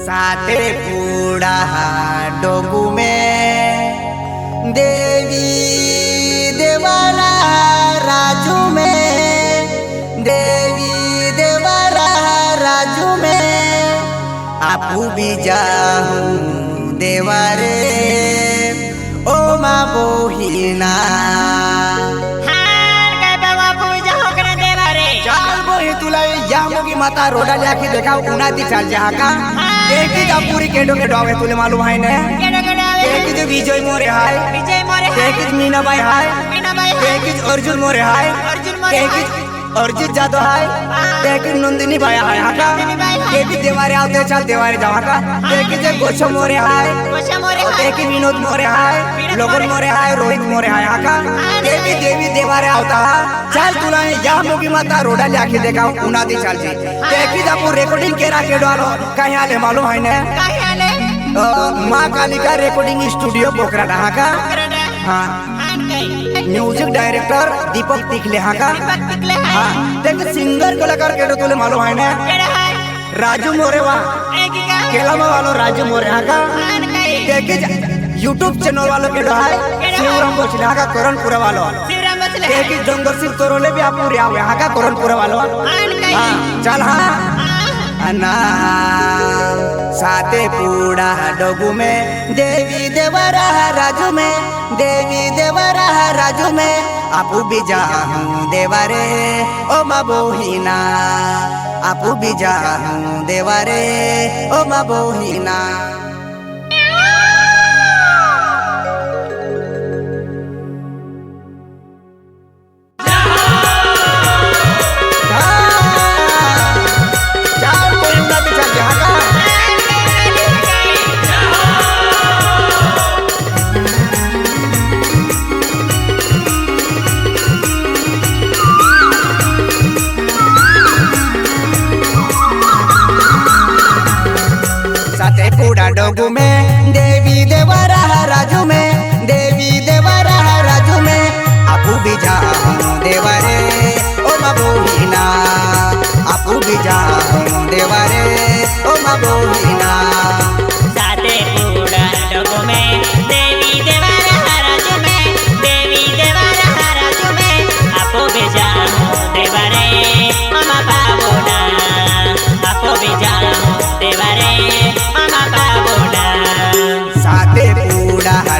साते पूड़ा डोगू में देवी देवरा राजू में देवी देवरा राजू में आपू भी जाऊं देवारे ओ माँ बोहिना माता रोडा जाके देखा उना दी चल जा का एक ही पूरी केडो के डॉग है तुले मालूम है ने एक ही विजय मोरे हाय एक ही मीना भाई हाय एक ही अर्जुन मोरे हाय एक ही अर्जित जादव हाय एक ही नंदिनी भाई हाय का एक ही देवारे आते चल देवारे जावा का एक ही गोशो मोरे हाय एक ही विनोद मोरे हाय लोगन मोरे हाय रोहित मोरे हाय का एक ही देवी देवारे आता चल तुला या मोगी माता रोडा जाके देखा उना दी चल जी एक ही जब रिकॉर्डिंग केरा के डालो कहीं आले मालूम है ने माँ कालिका रिकॉर्डिंग स्टूडियो बोकरा रहा का हाँ म्यूजिक डायरेक्टर दीपक तिखले हाँ का हाँ देख सिंगर कलाकार के तुले मालूम है ने राजू मोरे केलामा वालों राजू मोरे हाँ का यूट्यूब चैनल वालों के है शिवराम बोचले हाँ का करणपुरा वालों जंगल सिंह तोरोले भी आप पूरे आओ यहाँ का करणपुरा वालों हाँ चल हाँ अन्ना साते पूड़ा डोगू में देवी देवरा राजू में देवी देवरा राजू में आपू भी जाऊं देवारे ओ माँ बोहिना आपू भी जाऊं देवारे ओ माँ बोहिना डोगू में देवी देवरा राजू में देवी देवरा राजू में आपू भी जाऊं देवारे ओ माँ बोहिना आपू भी जाऊं देवारे ओ माँ बोहिना साते पूड़ा डोगू में देवी देवरा राजू में देवी देवरा राजू में आपू भी जाऊं देवारे ओ माँ बाबूना आपू भी जाऊं देवारे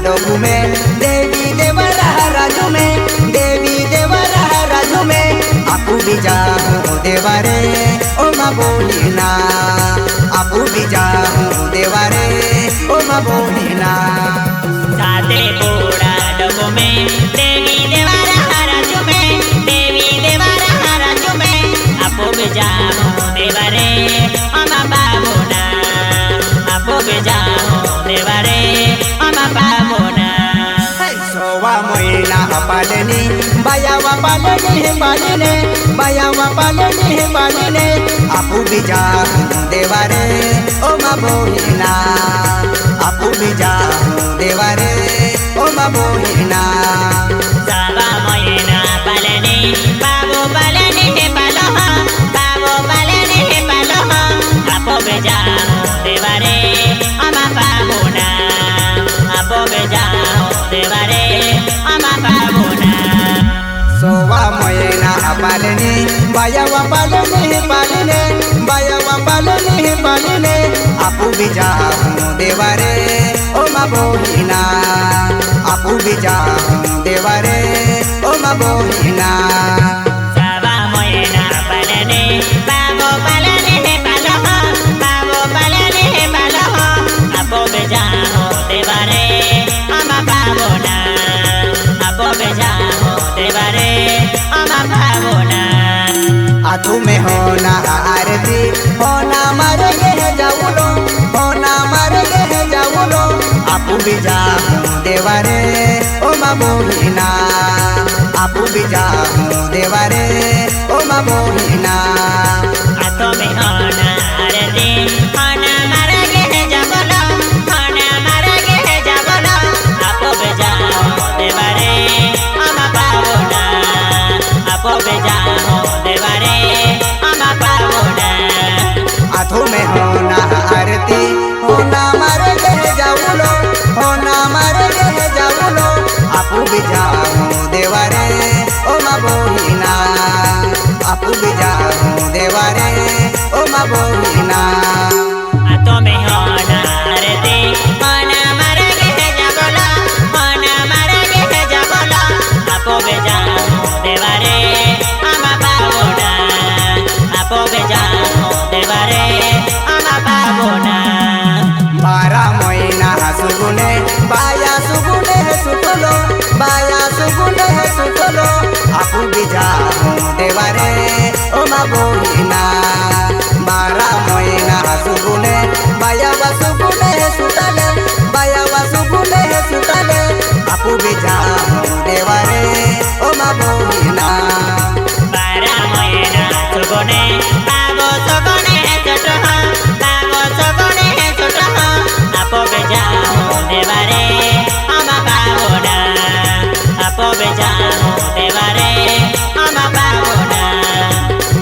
डोगू में देवी देवरा राजू में देवी देवरा राजू में आपू भी जाऊं देवारे ओ माँ बोहिना आपू भी जाऊं देवारे ओ माँ बोहिना साते पूड़ा डोगू में देवी देवरा राजू में देवी देवरा राजू में आपू भी जाऊं देवारे ओ माँ बाबूना आपू भी जाऊं देवारे पालनी बायावा पालनी है पालने बायावा पालनी है पालने आपू भी जाऊं देवारे ओ माँ बोहिना आपू भी जाऊं देवारे ओ माँ बोहिना सावा मोहिना पालने बाबू पालने है पालो बाबू पालने है पालो आपू भी जाऊं देवारे ओ माँ बाबूना आपू भी जाऊं देवारे सोवा मोयना पालने बायावा पालने पालने बायावा पालने पालने आपू भी जाऊं देवारे ओ माँ बोहिना आपू भी जाऊं देवारे ओ माँ बोहिना सावा मोयना पालने बाबू पालने पालो बाबू पालने पालो आपू भी जाऊं देवारे ओ माँ बाबूना आपू भी जाऊं देवारे आथू में होना आरती होना मरेंगे है जाऊलो होना मरेंगे है जाऊलो आपू भी जाऊं देवारे ओ माँ बोहिना आपू भी जाऊं देवारे ओ माँ बोहिना आथू में होना आरती होना मरेंगे है जाऊलो होना मरेंगे है जाऊलो आपू भी जाऊं देवारे ओ माँ बाबूना आपू भी जाऊं देवारे ओ माँ बाबूना बोहिना তুমি হনা আরতি হনা মারে গে যাবলা হনা মারে গে যাবলা আপো বেজানো দেবারে আমা পাবনা আপো বেজানো দেবারে আমা পাবনা बारा महीना सुगुने बाया सुगुने सुटलो बाया सुगुने सुटलो आपू बिजा देवारे ओ मा बोहिना बारा महीना सुगुने बाया सुगुने सुटले बाया सुगुने सुटले आपू बिजा देवारे ओ मा बोहिना बारा महीना सुगुने पावो सुगुने छोटो पावो सुगुने छोटो आपो बेजानो देवारे आमा पावना आपो बेजानो देवारे आमा पावना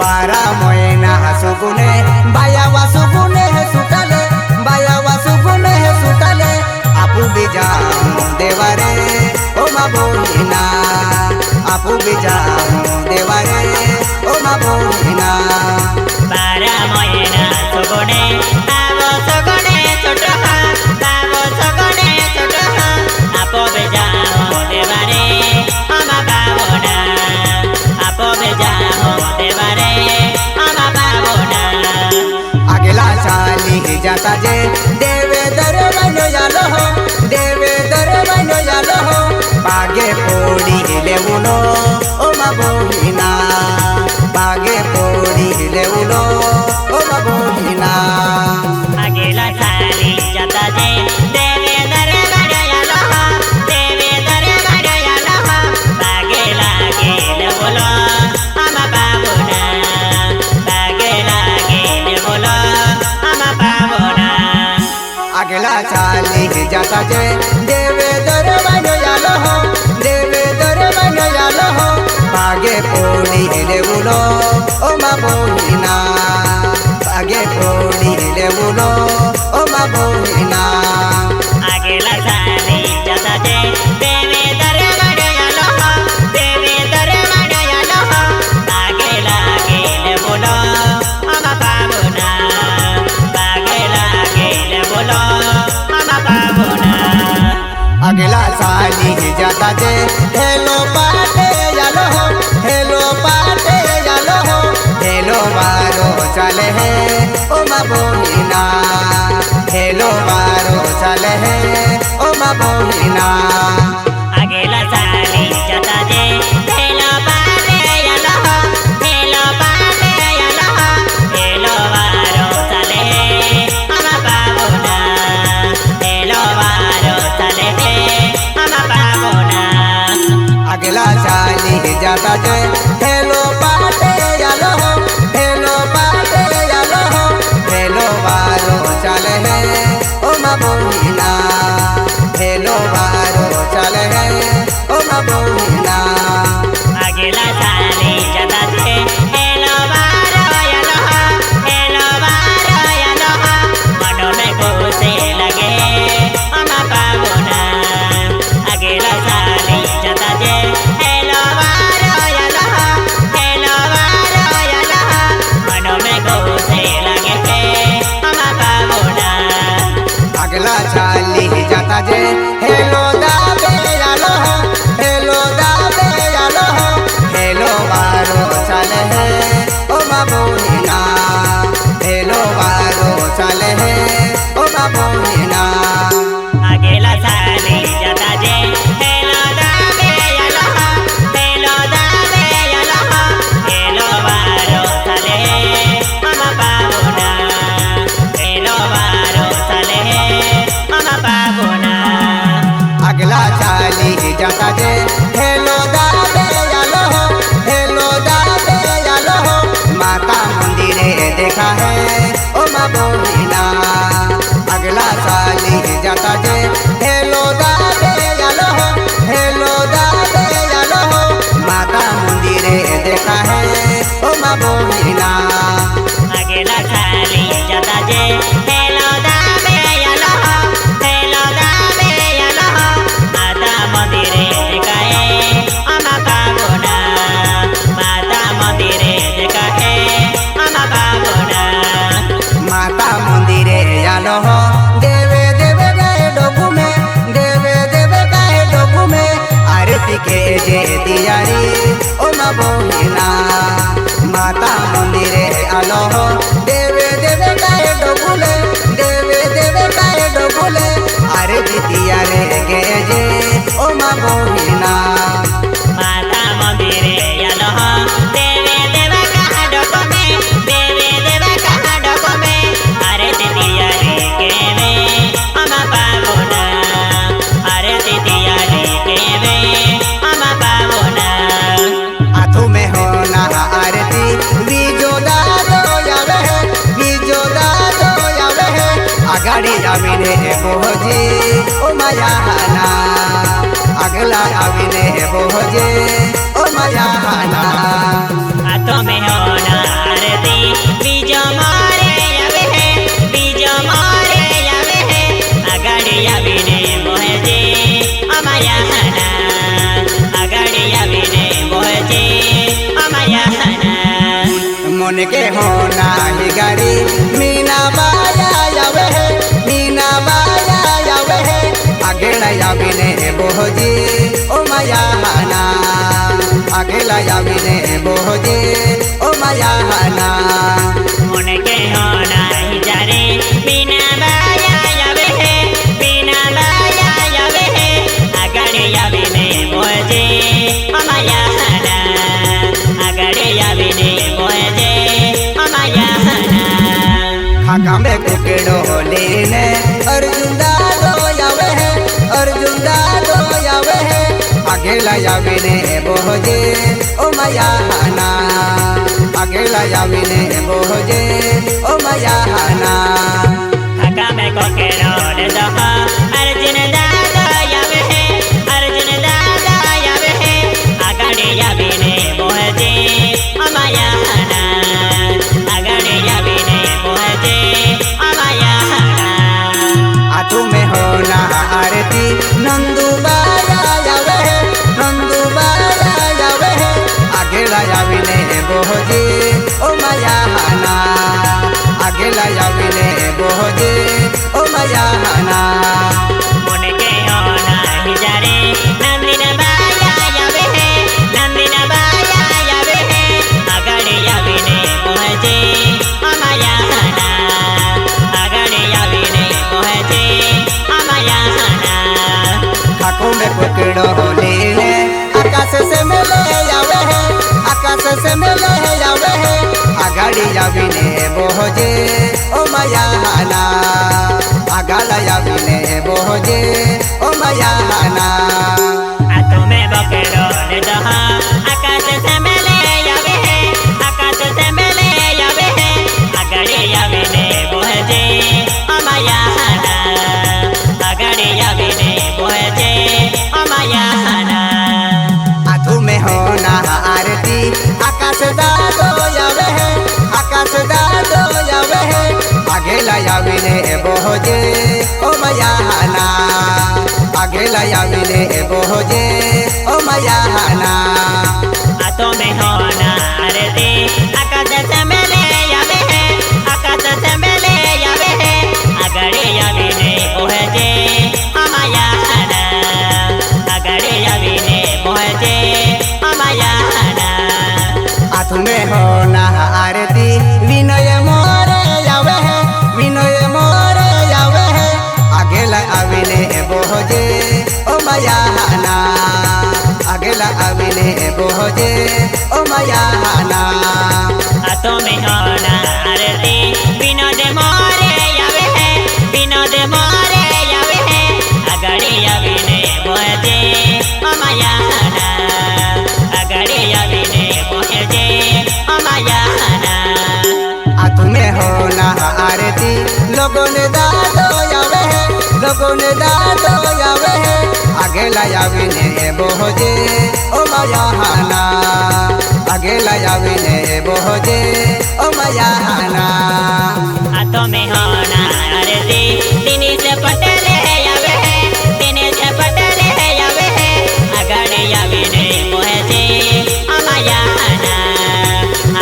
बारा महीना सुगुने बाया सुगुने सुटले बाया सुगुने सुटले आपू बिजा देवारे ओ मा बोहिना आपू बिजा देवारे ओ मा बोहिना बारा महीना सुगुने पावो सुगुने छोटो पावो सुगुने छोटो आपो बेजानो देवारे आमा पावना आपो बेजानो देवारे आमा पावना अगला साली जाता जे देवे दर बनो यालो हो देवे दर बनो यालो हो बागे पोड़ी लेउलो ओ मा बोहिना बागे पोड़ी लेउलो ओ मा बोहिना अगेला साली जाता जे देवे दरे बड़यालो देवे दरे बड़यालो बागेला गेले बोलो आमा पावना बागेला गेले बोलो आमा पावना अगला साली जाता जे देवे दर बनो यालो हो देवे दर बनो यालो हो बागे पोड़ी लेउलो ओ मा बोहिना बागे पोड़ी लेउलो ओ मा बोहिना अगेला साली जाता जे देवे दरे बड़यालो देवे दरे बड़यालो बागेला गेले बोलो आमा पावना बागेला गेले बोलो आमा पावना अगला साली जाता जे हेलो पाटे यालो हो हेलो पाटे यालो हो हेलो बारो चले है ओ मा बोहिना हेलो बारो चले है ओ मा बोहिना अगेला साली जाता जे हेलो बारे यालो हेलो बारे यालो हेलो बारो चले आमा पावना हेलो बारो चले आमा पावना अगला साली जाता जे हेलो पाटे यालो हो हेलो पाटे यालो हो हेलो बारो चले है ओ मा बोहिना हेलो बारो चले है ओ मा बोहिना अगेला साली जाता जे हेलो बारो यालो मनो में गोसे लगे आमा पावना अगेला साली जाता जे हेलो बारो यालो मनो में गोसे लगे आमा पावना अगला साली जाता जे हेलो दाबे यालो हो हेलो दाबे यालो हो हेलो बारो चले है ओ मा बोहिना हेलो बारो चले है ओ मा बोहिना अगेला साली जाता जे हेलो दाबे यालो हेलो बारो चले आमा पावना हेलो बारो चले आमा पावना अगला साली जाता जे हेलो दाबे यालो हो हेलो दाबे यालो हो माता मंदिरे देखा है ओ मा बोहिना अगला साली जाता जे हेलो दाबे यालो हो हेलो दाबे यालो हो माता मंदिरे देखा है ओ मा बोहिना अगेला साली जाता जे हेलो दाबे यालो माता मंदिरे देखाए आमा पावना माता मंदिरे देखाए आमा पावना देवे देवे काहे डोबुले देवे देवे काहे डोबुले अरे दीदिया रे गे जे ओ मा बोहिना माता मंदिरे यालो देवे देवा कहा डोको में देवे देवा कहा डोको में अरे दीदिया रे केवे अमा पावोना अरे दीदिया रे केवे अमा पावोना आथू में होना आरती बीजो दादो यावे है बीजो दादो यावे है आगाड़ी आविने बोझे ओ मायाना अगला आविने बोझे ओ मायाना हाथों में होना आरती बीजो मारे आवे है बीजो मारे आवे है आगाड़ी आविने बोझे अमाया हना आगाड़ी आविने बोझे अमाया हना मन के होना ही गाड़ी मीना बाया यावे है मीना बाया यावे है अगला आविने बोझे ओ मायाना अगला आविने बोझे ओ मायाना उनके होना ही जारे बिना बाया यावे है बिना बाया यावे है आगाड़ी आविने बोझे अमाया हना आगाड़ी आविने बोझे अमाया हना खाका में कुकेड़ो लेने अर्जुन दादो यावे है अर्जुन दादो यावे है अगला आविने बोझे ओ मायाना अगला आविने बोझे ओ मायाना खाका में कोकेरो ले दहा अर्जुन दादा यावे है अर्जुन दादा यावे है आगाड़ी आविने बोझे अमाया हना आगाड़ी आविने बोझे अमाया हना आथू में होना आरती नंदू बाया यावे है नंदू बाया यावे है अगला आविने बोझे ओ मायाना अगला आविने बोझे ओ मायाना उनके होना ही जारे नंदिन बाया यावे है नंदिन बाया यावे है आगाड़ी आविने बोझे अमाया हना आगाड़ी आविने बोझे अमाया हना खाको में पकड़ो लेने आकाश से मिले यावे है आकाश से मिले यावे है आगाड़ी आविने बोझे ओ मायाना अगला आविने बोझे ओ मायाना हाथों में बकेरो ले दहा आकाश से मिले यावे है आकाश से मिले यावे है आगाड़ी आविने बोझे अमाया हना आगाड़ी आविने बोझे अमाया हना आथू में होना आरती आकाश दादो यावे है आकाश दादो यावे है अगला आविने बोझे ओ मायाना अगला आविने बोझे ओ मायाना हाथों में होना आरती आकाश से मिले यावे है आकाश से मिले यावे है आगाड़ी आविने बोझे अमाया हना आगाड़ी आविने बोझे अमाया हना आथू में होना आरती विनय मोरे यावे है विनय मोरे यावे है अगला आविने बोझे ओ मायाना अगला आविने बोझे ओ मायाना हाथों में होना आरती विनोद मोरे यावे है विनोद मोरे यावे है आगाड़ी आविने बोझे अमाया हना आगाड़ी आविने बोझे अमाया हना आथू में होना आरती लोगों ने दादो यावे है लोगों ने दादो यावे है अगला आविने बोझे ओ मायाना अगला आविने बोझे ओ मायाना हाथों में होना आरती दिनेश पटेल यावे है दिनेश पटेल यावे है आगाड़ी आविने बोझे अमाया हना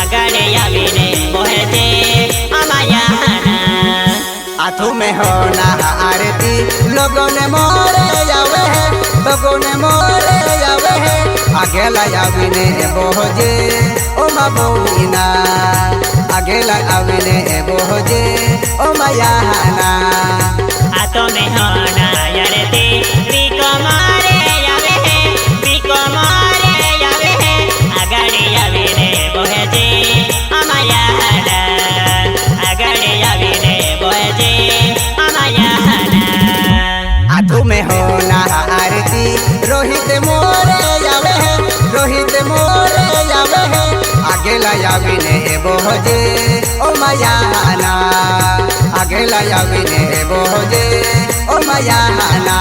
आगाड़ी आविने बोझे अमाया हना आथू में होना आरती लोगों ने मोरे यावे है लोगों ने मोरे यावे है अगला आविने बोझे ओ मा बोहिना आगेला आविने बोजे ओ मायाना आतो में होना यारते बिको मारे यावे है बिको मारे यावे है आगड़े यावे ने बोजे अमाया हना आगड़े यावे ने बोजे अमाया हना आतु में होना आरती रोहित मोरे यावे है रोहित मोरे यावे है आगेला याविने बोजे ओ मायाना आगेला याविने बोजे ओ मायाना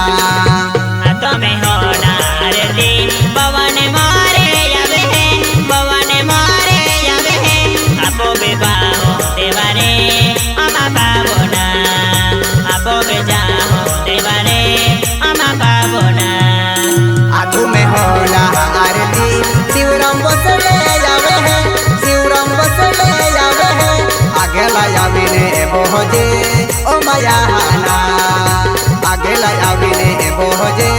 आतो में होना आरती पवन मारे यावे है पवन मारे यावे है आपो बेबाहो देवारे अमा पावना आपो बेजाहो देवारे अमा पावना आतु में होना आरती शिवराम बसले यावे है शिवराम बसले यावे है आगेला याविने बोजे ओ मायाना आगेला याविने बोजे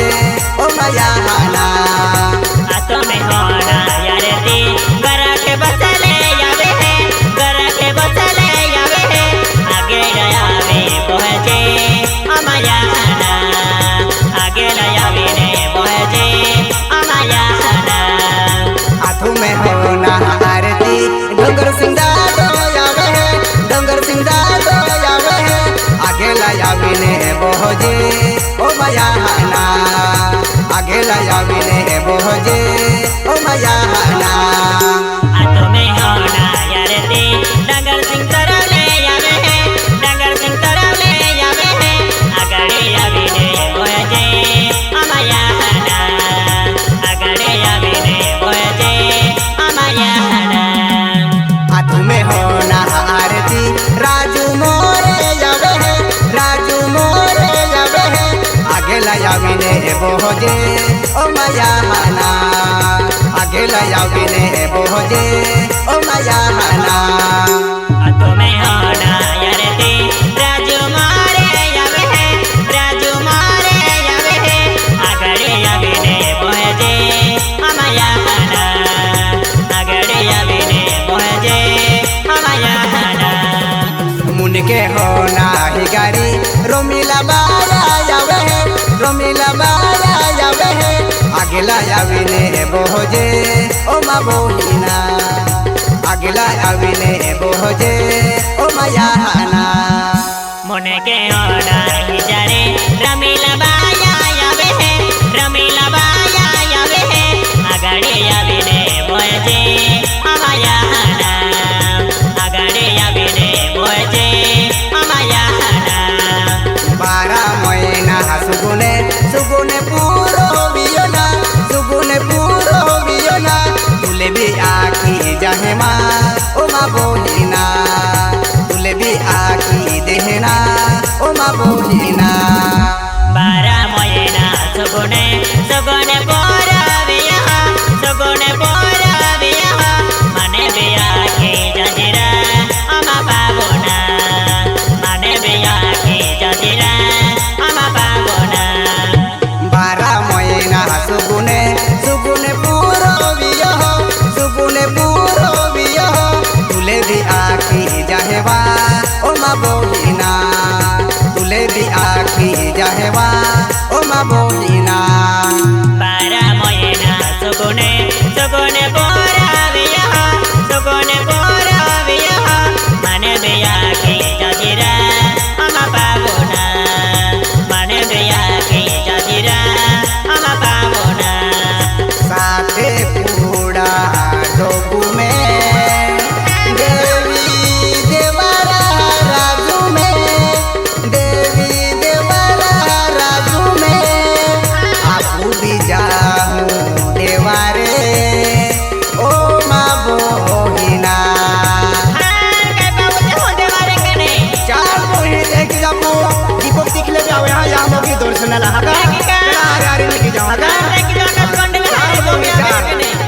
ओ मायाना आतो में होना यारती गरा के बसले यावे है गरा के बसले यावे है आगे यावे बोजे अमाया हना आगे यावे ने बोजे अमाया हना आथु में होना आरती डोंगर सिंधा दो यावे है डोंगर सिंधा दो यावे है आगेला याविने बोजे ओ मायाना आगेला याविने बोजे ओ मायाना आतो में होना यारती डंगर सिंह तरले यावे है डंगर सिंह तरले यावे है आगड़े यावे ने बोजे अमाया हना आगड़े यावे ने बोजे अमाया हना आथु में होना आरती राजू मोरे यावे है राजू मोरे यावे है आगेला याविने बोजे ओ मायाना आगेला याविने बोजे ओ मायाना आतो में होना यारती राजू मारे यावे है राजू मारे यावे है आगड़े यावे ने बोजे अमाया हना आगड़े यावे ने बोजे अमाया हना मुनके होना ही गाड़ी रोमिला बाया यावे है रोमिला बाया यावे है आगेला याविने बोजे ओ मा बोहिना आगेला याविने बोजे ओ मायाना मोने के होना हिजारे रमीला बाया यावे है रमीला बाया यावे है आगड़े यावे ने बोजे अमाया हना आगड़े यावे ने बोजे अमाया हना बारा महीना सुगुने सुगुने पूरो बियोना सुगुने पूरो बियोना तुले भी आखी जहेमा ओ मा बोहिना तुले भी आखी देहना ओ मा बोहिना बारा मोयना सगुने सगुने बोरा बिया सगुने बोरा बिया माने बिया के जजरा अमा पावना माने बिया के जजरा अमा पावना बारा महीना सुगुने सुगुने पूरो बियो सुगुने पूरो बियो तुले भी आखी जहेवा ओ मा बोहिना तुले भी आखी जहेवा ओ मा बोहिना बारा मोयना सगुने सगुने बोरा बिया सगुने बोरा बिया माने बिया के जजरा अमा पावना माने बिया के जजरा अमा पावना साथे पूड़ा डोगू में देवी देवरा राजू में देवी देवरा राजू में आपू भी जाऊं देवारे ओ मा बोहिना चार बोहिने देख जाबू दीपक दिख ले जाओ यहाँ मोगी दर्शन लगा अरे अरे लेके जाओ Thank you.